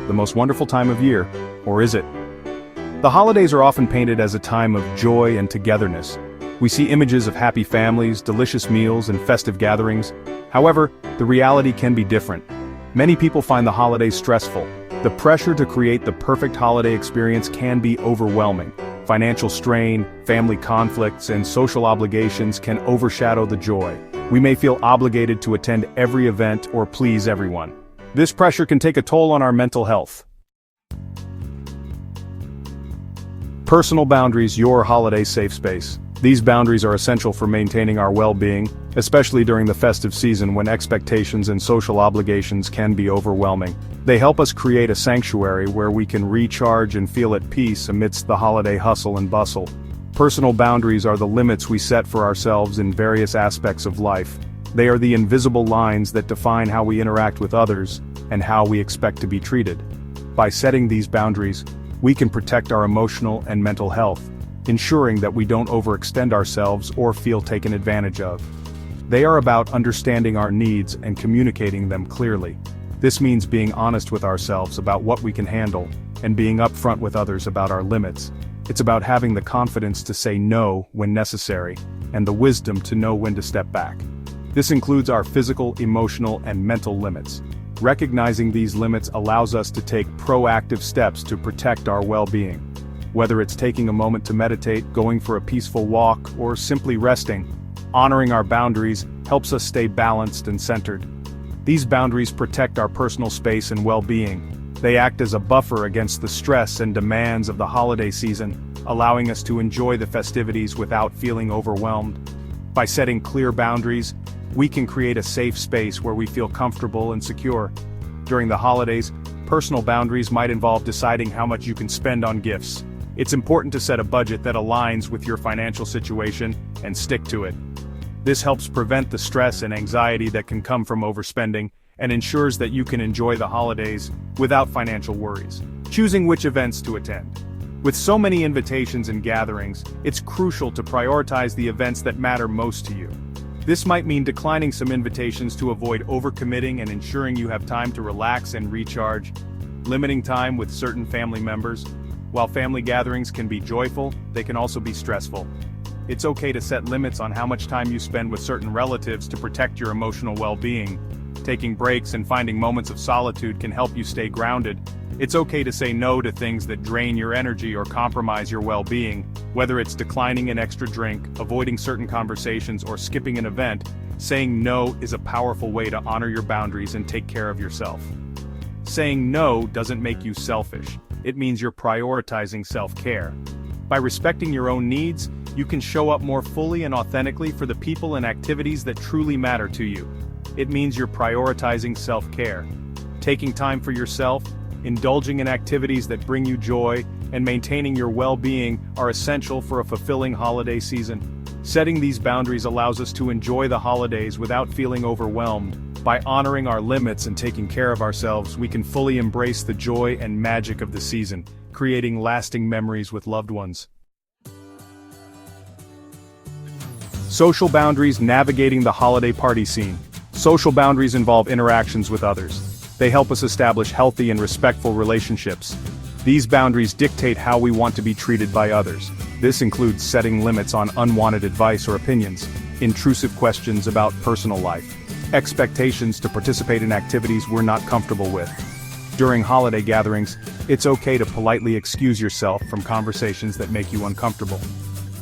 the most wonderful time of year, or is it? The holidays are often painted as a time of joy and togetherness. We see images of happy families, delicious meals, and festive gatherings. However, the reality can be different. Many people find the holidays stressful. The pressure to create the perfect holiday experience can be overwhelming. Financial strain, family conflicts, and social obligations can overshadow the joy. We may feel obligated to attend every event or please everyone. This pressure can take a toll on our mental health. Personal boundaries, your holiday safe space. These boundaries are essential for maintaining our well-being, especially during the festive season when expectations and social obligations can be overwhelming. They help us create a sanctuary where we can recharge and feel at peace amidst the holiday hustle and bustle. Personal boundaries are the limits we set for ourselves in various aspects of life. They are the invisible lines that define how we interact with others and how we expect to be treated. By setting these boundaries, we can protect our emotional and mental health, ensuring that we don't overextend ourselves or feel taken advantage of. They are about understanding our needs and communicating them clearly. This means being honest with ourselves about what we can handle, and being upfront with others about our limits. It's about having the confidence to say no when necessary, and the wisdom to know when to step back. This includes our physical, emotional, and mental limits. Recognizing these limits allows us to take proactive steps to protect our well-being. Whether it's taking a moment to meditate, going for a peaceful walk, or simply resting, honoring our boundaries helps us stay balanced and centered. These boundaries protect our personal space and well-being. They act as a buffer against the stress and demands of the holiday season, allowing us to enjoy the festivities without feeling overwhelmed. By setting clear boundaries, we can create a safe space where we feel comfortable and secure. During the holidays, personal boundaries might involve deciding how much you can spend on gifts. It's important to set a budget that aligns with your financial situation and stick to it. This helps prevent the stress and anxiety that can come from overspending and ensures that you can enjoy the holidays without financial worries. Choosing which events to attend. With so many invitations and gatherings, it's crucial to prioritize the events that matter most to you. This might mean declining some invitations to avoid overcommitting and ensuring you have time to relax and recharge. Limiting time with certain family members. While family gatherings can be joyful, they can also be stressful. It's okay to set limits on how much time you spend with certain relatives to protect your emotional well-being. Taking breaks and finding moments of solitude can help you stay grounded. It's okay to say no to things that drain your energy or compromise your well-being, whether it's declining an extra drink, avoiding certain conversations, or skipping an event. Saying no is a powerful way to honor your boundaries and take care of yourself. Saying no doesn't make you selfish. It means you're prioritizing self-care. By respecting your own needs, you can show up more fully and authentically for the people and activities that truly matter to you. It means you're prioritizing self-care. Taking time for yourself, indulging in activities that bring you joy, and maintaining your well-being are essential for a fulfilling holiday season. Setting these boundaries allows us to enjoy the holidays without feeling overwhelmed. By honoring our limits and taking care of ourselves, we can fully embrace the joy and magic of the season, creating lasting memories with loved ones. Social boundaries, navigating the holiday party scene. Social boundaries involve interactions with others. They help us establish healthy and respectful relationships. These boundaries dictate how we want to be treated by others. This includes setting limits on unwanted advice or opinions, intrusive questions about personal life, expectations to participate in activities we're not comfortable with. During holiday gatherings, it's okay to politely excuse yourself from conversations that make you uncomfortable.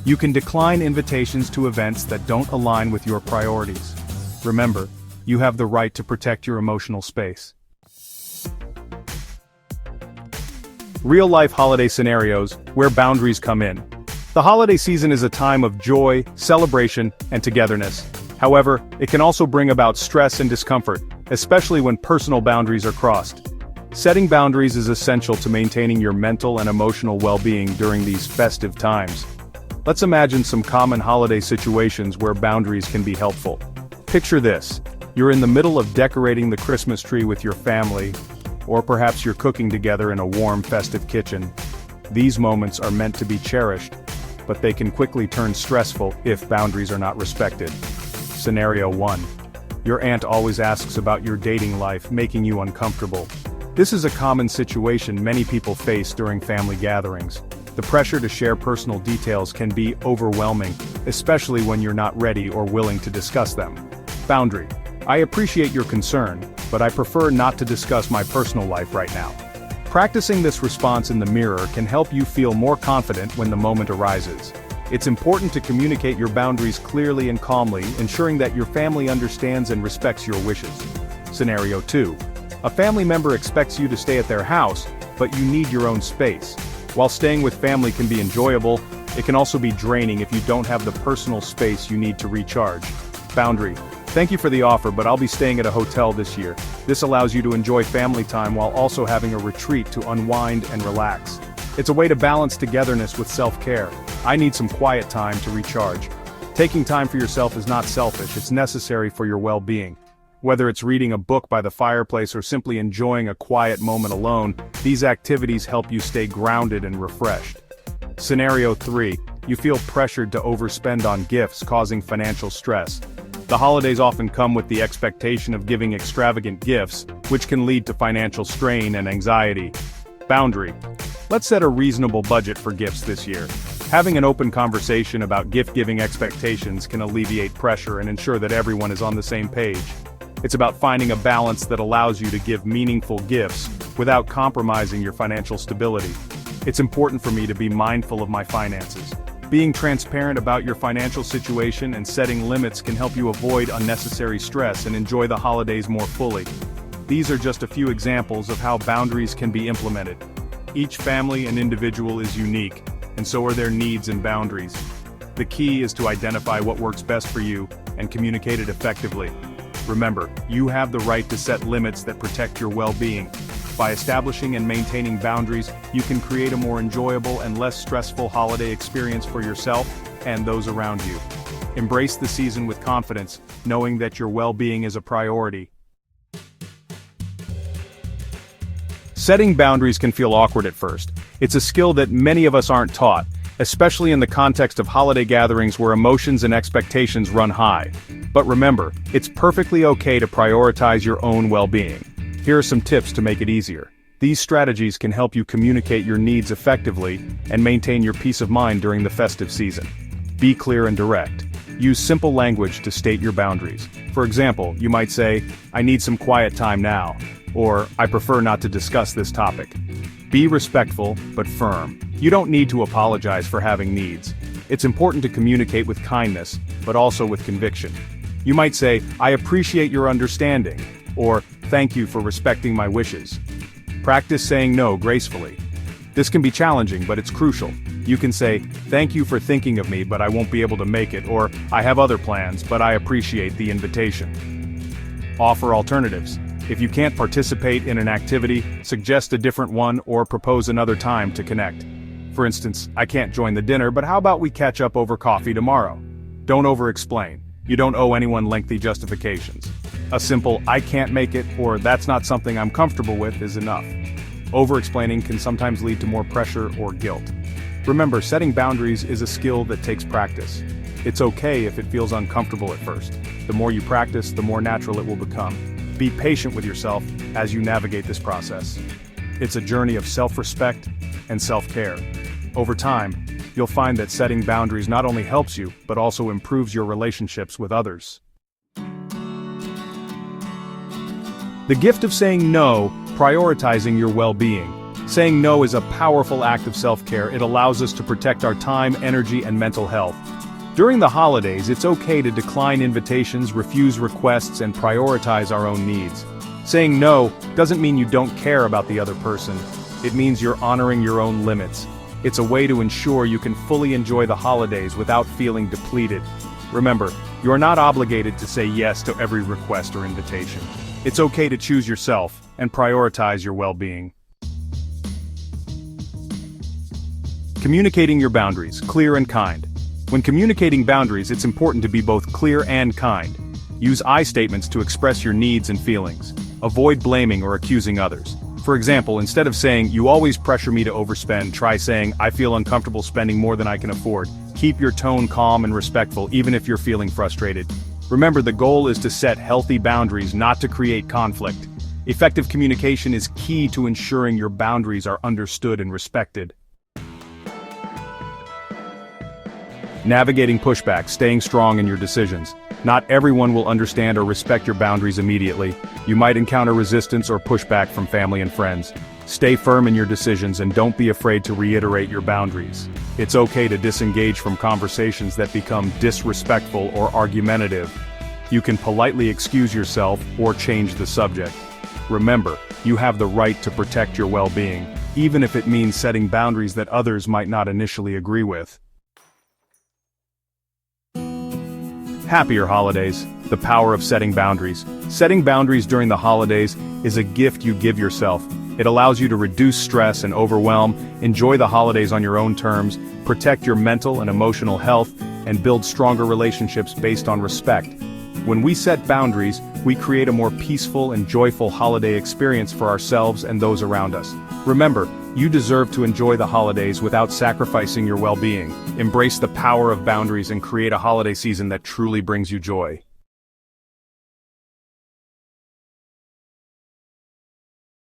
You can decline invitations to events that don't align with your priorities. Remember, you have the right to protect your emotional space. Real-life holiday scenarios, where boundaries come in. The holiday season is a time of joy, celebration, and togetherness. However, it can also bring about stress and discomfort, especially when personal boundaries are crossed. Setting boundaries is essential to maintaining your mental and emotional well-being during these festive times. Let's imagine some common holiday situations where boundaries can be helpful. Picture this. You're in the middle of decorating the Christmas tree with your family, or perhaps you're cooking together in a warm, festive kitchen. These moments are meant to be cherished, but they can quickly turn stressful if boundaries are not respected. Scenario 1. Your aunt always asks about your dating life, making you uncomfortable. This is a common situation many people face during family gatherings. The pressure to share personal details can be overwhelming, especially when you're not ready or willing to discuss them. Boundary. I appreciate your concern, but I prefer not to discuss my personal life right now. Practicing this response in the mirror can help you feel more confident when the moment arises. It's important to communicate your boundaries clearly and calmly, ensuring that your family understands and respects your wishes. Scenario 2. A family member expects you to stay at their house, but you need your own space. While staying with family can be enjoyable, it can also be draining if you don't have the personal space you need to recharge. Boundary. Thank you for the offer, but I'll be staying at a hotel this year. This allows you to enjoy family time while also having a retreat to unwind and relax. It's a way to balance togetherness with self-care. I need some quiet time to recharge. Taking time for yourself is not selfish, it's necessary for your well-being. Whether it's reading a book by the fireplace or simply enjoying a quiet moment alone, these activities help you stay grounded and refreshed. Scenario 3. You feel pressured to overspend on gifts, causing financial stress. The holidays often come with the expectation of giving extravagant gifts, which can lead to financial strain and anxiety. Boundary. Let's set a reasonable budget for gifts this year. Having an open conversation about gift-giving expectations can alleviate pressure and ensure that everyone is on the same page. It's about finding a balance that allows you to give meaningful gifts without compromising your financial stability. It's important for me to be mindful of my finances. Being transparent about your financial situation and setting limits can help you avoid unnecessary stress and enjoy the holidays more fully. These are just a few examples of how boundaries can be implemented. Each family and individual is unique, and so are their needs and boundaries. The key is to identify what works best for you and communicate it effectively. Remember, you have the right to set limits that protect your well-being. By establishing and maintaining boundaries, you can create a more enjoyable and less stressful holiday experience for yourself and those around you. Embrace the season with confidence, knowing that your well-being is a priority. Setting boundaries can feel awkward at first. It's a skill that many of us aren't taught, especially in the context of holiday gatherings where emotions and expectations run high. But remember, it's perfectly okay to prioritize your own well-being. Here are some tips to make it easier. These strategies can help you communicate your needs effectively and maintain your peace of mind during the festive season. Be clear and direct. Use simple language to state your boundaries. For example, you might say, "I need some quiet time now," or "I prefer not to discuss this topic." Be respectful, but firm. You don't need to apologize for having needs. It's important to communicate with kindness, but also with conviction. You might say, "I appreciate your understanding," or "Thank you for respecting my wishes." Practice saying no gracefully. This can be challenging, but it's crucial. You can say, "Thank you for thinking of me, but I won't be able to make it," or "I have other plans, but I appreciate the invitation." Offer alternatives. If you can't participate in an activity, suggest a different one or propose another time to connect. For instance, "I can't join the dinner, but how about we catch up over coffee tomorrow?" Don't over-explain. You don't owe anyone lengthy justifications. A simple "I can't make it" or "that's not something I'm comfortable with" is enough. Over-explaining can sometimes lead to more pressure or guilt. Remember, setting boundaries is a skill that takes practice. It's okay if it feels uncomfortable at first. The more you practice, the more natural it will become. Be patient with yourself as you navigate this process. It's a journey of self-respect and self-care. Over time, you'll find that setting boundaries not only helps you, but also improves your relationships with others. The gift of saying no, prioritizing your well-being. Saying no is a powerful act of self-care. It allows us to protect our time, energy, and mental health. During the holidays, it's okay to decline invitations, refuse requests, and prioritize our own needs. Saying no doesn't mean you don't care about the other person. It means you're honoring your own limits. It's a way to ensure you can fully enjoy the holidays without feeling depleted. Remember, you're not obligated to say yes to every request or invitation. It's okay to choose yourself and prioritize your well-being. Communicating your boundaries, clear and kind. When communicating boundaries, it's important to be both clear and kind. Use I statements to express your needs and feelings. Avoid blaming or accusing others. For example, instead of saying, "You always pressure me to overspend," try saying, "I feel uncomfortable spending more than I can afford." Keep your tone calm and respectful, even if you're feeling frustrated. Remember, the goal is to set healthy boundaries, not to create conflict. Effective communication is key to ensuring your boundaries are understood and respected. Navigating pushback, staying strong in your decisions. Not everyone will understand or respect your boundaries immediately. You might encounter resistance or pushback from family and friends. Stay firm in your decisions and don't be afraid to reiterate your boundaries. It's okay to disengage from conversations that become disrespectful or argumentative. You can politely excuse yourself or change the subject. Remember, you have the right to protect your well-being, even if it means setting boundaries that others might not initially agree with. Happier holidays. The power of setting boundaries. Setting boundaries during the holidays is a gift you give yourself. It allows you to reduce stress and overwhelm, enjoy the holidays on your own terms, protect your mental and emotional health, and build stronger relationships based on respect. When we set boundaries, we create a more peaceful and joyful holiday experience for ourselves and those around us. Remember, you deserve to enjoy the holidays without sacrificing your well-being. Embrace the power of boundaries and create a holiday season that truly brings you joy.